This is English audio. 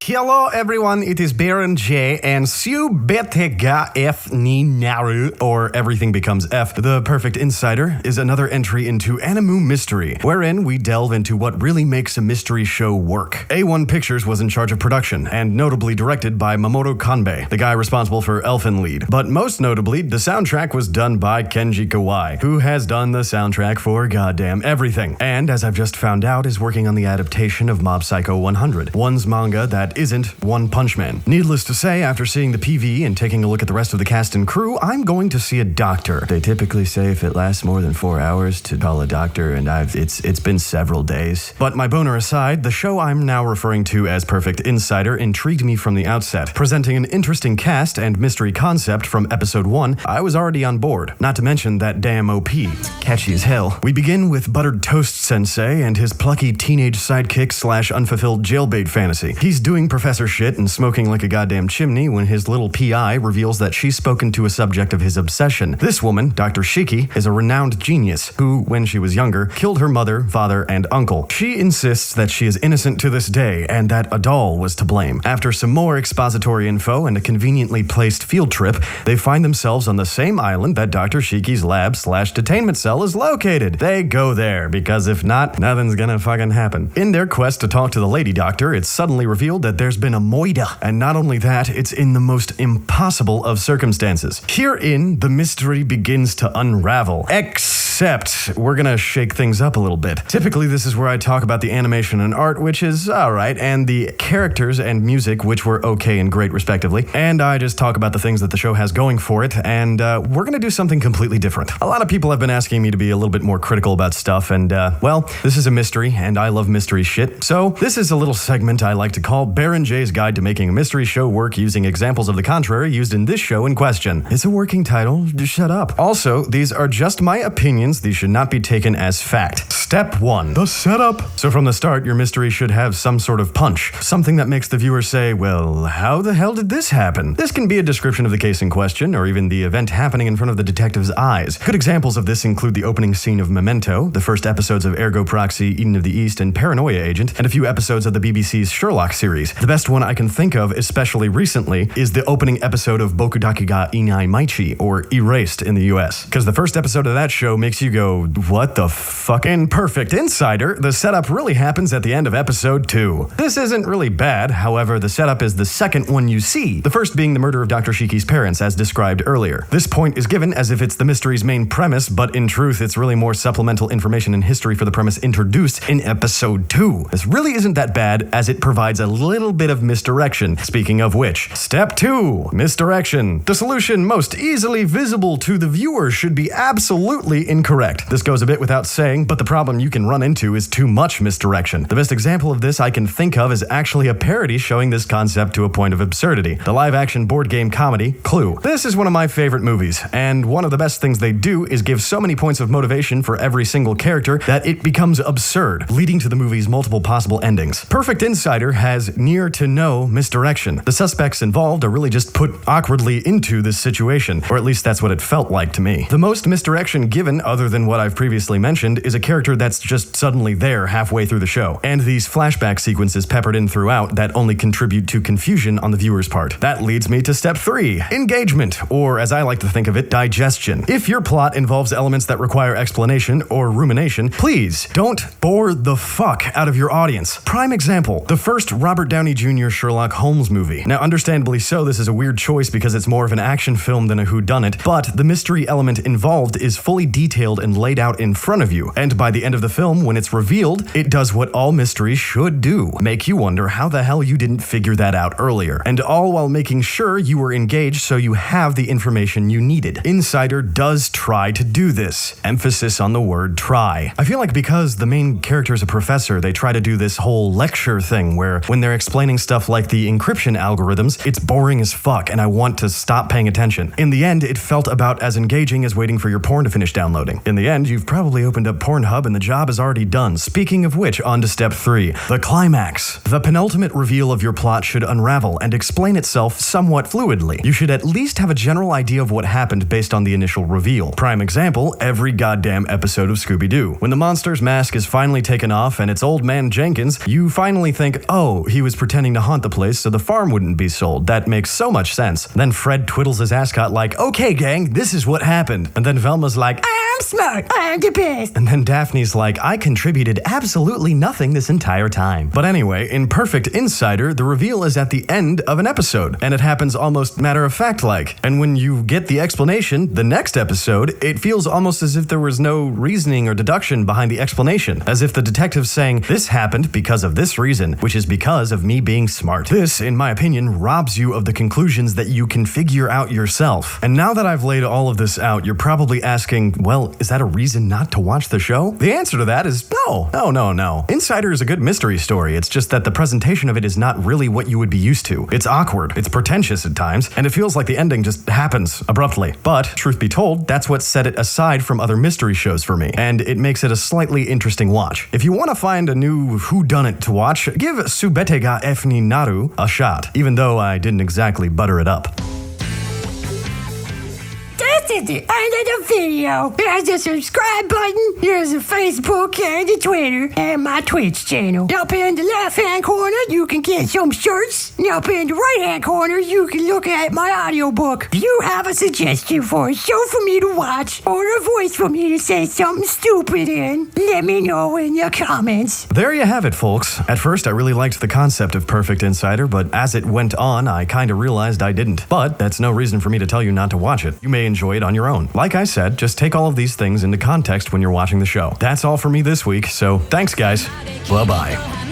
Hello everyone, it is BaronJ, and Subetega F ni naru, or Everything Becomes F. The Perfect Insider is another entry into Animu Mystery, wherein we delve into what really makes a mystery show work. A1 Pictures was in charge of production, and notably directed by Mamoru Kanbei, the guy responsible for Elfen Lied. But most notably, the soundtrack was done by Kenji Kawai, who has done the soundtrack for goddamn everything, and as I've just found out, is working on the adaptation of Mob Psycho 100, one's manga that isn't One Punch Man. Needless to say, after seeing the PV and taking a look at the rest of the cast and crew, I'm going to see a doctor. They typically say if it lasts more than 4 hours to call a doctor, and it's been several days. But my boner aside, the show I'm now referring to as Perfect Insider intrigued me from the outset. Presenting an interesting cast and mystery concept from episode 1, I was already on board. Not to mention that damn OP. Catchy as hell. We begin with Buttered Toast Sensei and his plucky teenage sidekick / unfulfilled jailbait fantasy. He's doing professor shit and smoking like a goddamn chimney when his little PI reveals that she's spoken to a subject of his obsession. This woman, Dr. Shiki, is a renowned genius who, when she was younger, killed her mother, father, and uncle. She insists that she is innocent to this day and that a doll was to blame. After some more expository info and a conveniently placed field trip, they find themselves on the same island that Dr. Shiki's lab / detainment cell is located. They go there, because if not, nothing's gonna fucking happen. In their quest to talk to the lady doctor, it's suddenly revealed that there's been a moida, and not only that, it's in the most impossible of circumstances. Herein, the mystery begins to unravel. Except, we're gonna shake things up a little bit. Typically, this is where I talk about the animation and art, which is alright, and the characters and music, which were okay and great respectively, and I just talk about the things that the show has going for it, and we're gonna do something completely different. A lot of people have been asking me to be a little bit more critical about stuff, and well, this is a mystery, and I love mystery shit, so this is a little segment I like to call BaronJ's Guide to Making a Mystery Show Work using examples of the contrary used in this show in question. It's a working title, just shut up. Also, these are just my opinions, these should not be taken as fact. Step 1. The setup. So from the start, your mystery should have some sort of punch, something that makes the viewer say, well, how the hell did this happen? This can be a description of the case in question, or even the event happening in front of the detective's eyes. Good examples of this include the opening scene of Memento, the first episodes of Ergo Proxy, Eden of the East, and Paranoia Agent, and a few episodes of the BBC's Sherlock series. The best one I can think of, especially recently, is the opening episode of Bokudaki ga Inai Maichi, or Erased in the US. Because the first episode of that show makes you go, what the fuck? In Perfect Insider, the setup really happens at the end of episode 2. This isn't really bad, however, the setup is the second one you see, the first being the murder of Dr. Shiki's parents, as described earlier. This point is given as if it's the mystery's main premise, but in truth, it's really more supplemental information and history for the premise introduced in episode 2. This really isn't that bad, as it provides a little bit of misdirection. Speaking of which, step 2, misdirection. The solution most easily visible to the viewer should be absolutely incorrect. This goes a bit without saying, but the problem you can run into is too much misdirection. The best example of this I can think of is actually a parody showing this concept to a point of absurdity. The live-action board game comedy, Clue. This is one of my favorite movies, and one of the best things they do is give so many points of motivation for every single character that it becomes absurd, leading to the movie's multiple possible endings. Perfect Insider has near to no misdirection. The suspects involved are really just put awkwardly into this situation, or at least that's what it felt like to me. The most misdirection given, other than what I've previously mentioned, is a character that's just suddenly there halfway through the show, and these flashback sequences peppered in throughout that only contribute to confusion on the viewer's part. That leads me to step 3, engagement, or as I like to think of it, digestion. If your plot involves elements that require explanation or rumination, please don't bore the fuck out of your audience. Prime example, the first Robert Downey Jr. Sherlock Holmes movie. Now, understandably so, this is a weird choice because it's more of an action film than a whodunit, but the mystery element involved is fully detailed and laid out in front of you, and by the end of the film, when it's revealed, it does what all mysteries should do, make you wonder how the hell you didn't figure that out earlier, and all while making sure you were engaged so you have the information you needed. Insider does try to do this. Emphasis on the word try. I feel like because the main character is a professor, they try to do this whole lecture thing where when they're explaining stuff like the encryption algorithms, it's boring as fuck and I want to stop paying attention. In the end, it felt about as engaging as waiting for your porn to finish downloading. In the end, you've probably opened up Pornhub and then the job is already done. Speaking of which, on to step 3, the climax. The penultimate reveal of your plot should unravel and explain itself somewhat fluidly. You should at least have a general idea of what happened based on the initial reveal. Prime example, every goddamn episode of Scooby-Doo. When the monster's mask is finally taken off and it's Old Man Jenkins, you finally think, oh, he was pretending to haunt the place so the farm wouldn't be sold. That makes so much sense. Then Fred twiddles his ascot like, okay gang, this is what happened. And then Velma's like, I'm smart, I'm the best. And then Daphne's like, I contributed absolutely nothing this entire time. But anyway, in Perfect Insider, the reveal is at the end of an episode, and it happens almost matter-of-fact-like. And when you get the explanation, the next episode, it feels almost as if there was no reasoning or deduction behind the explanation, as if the detective's saying, this happened because of this reason, which is because of me being smart. This, in my opinion, robs you of the conclusions that you can figure out yourself. And now that I've laid all of this out, you're probably asking, well, is that a reason not to watch the show? The answer to that is no. Insider is a good mystery story. It's just that the presentation of it is not really what you would be used to. It's awkward, it's pretentious at times, and it feels like the ending just happens abruptly. But, truth be told, that's what set it aside from other mystery shows for me, and it makes it a slightly interesting watch. If you want to find a new whodunit to watch, give Subete ga F ni Naru a shot, even though I didn't exactly butter it up. That's the end of the video. There's a subscribe button, there's a Facebook and a Twitter, and my Twitch channel. Up in the left-hand corner, you can get some shirts. And up in the right-hand corner, you can look at my audiobook. If you have a suggestion for a show for me to watch, or a voice for me to say something stupid in, let me know in the comments. There you have it, folks. At first, I really liked the concept of Perfect Insider, but as it went on, I kinda realized I didn't. But that's no reason for me to tell you not to watch it. You may enjoy it on your own. Like I said, just take all of these things into context when you're watching the show. That's all for me this week, so thanks guys. Bye-bye.